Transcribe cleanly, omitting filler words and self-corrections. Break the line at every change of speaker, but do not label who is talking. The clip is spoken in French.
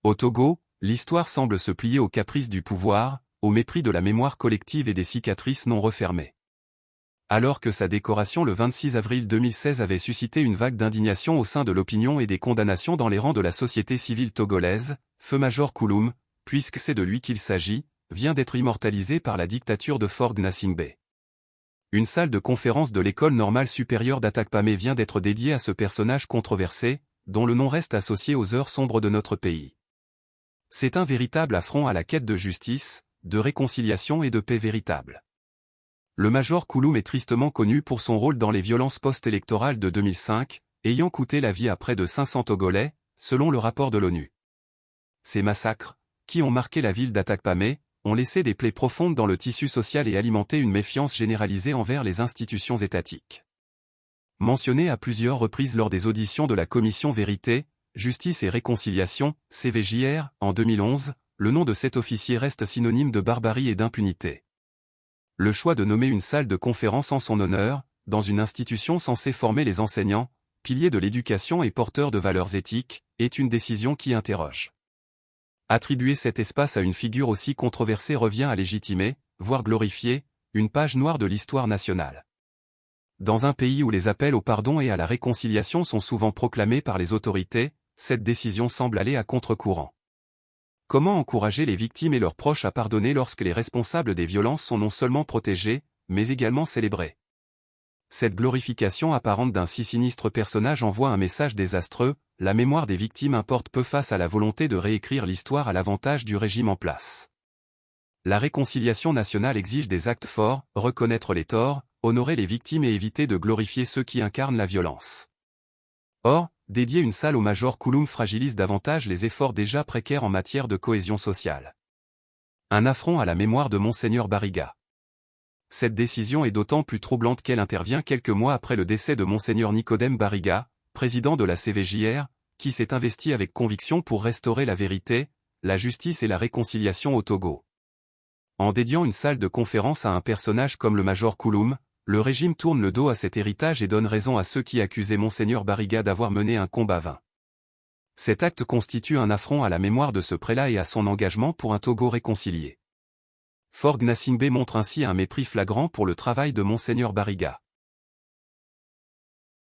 Au Togo, l'histoire semble se plier aux caprices du pouvoir, au mépris de la mémoire collective et des cicatrices non refermées. Alors que sa décoration le 26 avril 2016 avait suscité une vague d'indignation au sein de l'opinion et des condamnations dans les rangs de la société civile togolaise, Feu-Major Kouloum, puisque c'est de lui qu'il s'agit, vient d'être immortalisé par la dictature de Faure Gnassingbé. Une salle de conférence de l'École normale supérieure d'Atakpamé vient d'être dédiée à ce personnage controversé, dont le nom reste associé aux heures sombres de notre pays. C'est un véritable affront à la quête de justice, de réconciliation et de paix véritable. Le Major Kouloum est tristement connu pour son rôle dans les violences post-électorales de 2005, ayant coûté la vie à près de 500 Togolais, selon le rapport de l'ONU. Ces massacres, qui ont marqué la ville d'Atakpamé, ont laissé des plaies profondes dans le tissu social et alimenté une méfiance généralisée envers les institutions étatiques. Mentionné à plusieurs reprises lors des auditions de la commission Vérité, Justice et Réconciliation, CVJR, en 2011, le nom de cet officier reste synonyme de barbarie et d'impunité. Le choix de nommer une salle de conférence en son honneur, dans une institution censée former les enseignants, piliers de l'éducation et porteurs de valeurs éthiques, est une décision qui interroge. Attribuer cet espace à une figure aussi controversée revient à légitimer, voire glorifier, une page noire de l'histoire nationale. Dans un pays où les appels au pardon et à la réconciliation sont souvent proclamés par les autorités, cette décision semble aller à contre-courant. Comment encourager les victimes et leurs proches à pardonner lorsque les responsables des violences sont non seulement protégés, mais également célébrés? Cette glorification apparente d'un si sinistre personnage envoie un message désastreux, la mémoire des victimes importe peu face à la volonté de réécrire l'histoire à l'avantage du régime en place. La réconciliation nationale exige des actes forts, reconnaître les torts, honorer les victimes et éviter de glorifier ceux qui incarnent la violence. Or, dédier une salle au Major Kouloum fragilise davantage les efforts déjà précaires en matière de cohésion sociale. Un affront à la mémoire de Monseigneur Bariga. Cette décision est d'autant plus troublante qu'elle intervient quelques mois après le décès de Monseigneur Nicodème Bariga, président de la CVJR, qui s'est investi avec conviction pour restaurer la vérité, la justice et la réconciliation au Togo. En dédiant une salle de conférence à un personnage comme le Major Kouloum, le régime tourne le dos à cet héritage et donne raison à ceux qui accusaient Monseigneur Bariga d'avoir mené un combat vain. Cet acte constitue un affront à la mémoire de ce prélat et à son engagement pour un Togo réconcilié. Faure Gnassingbé montre ainsi un mépris flagrant pour le travail de Monseigneur Bariga.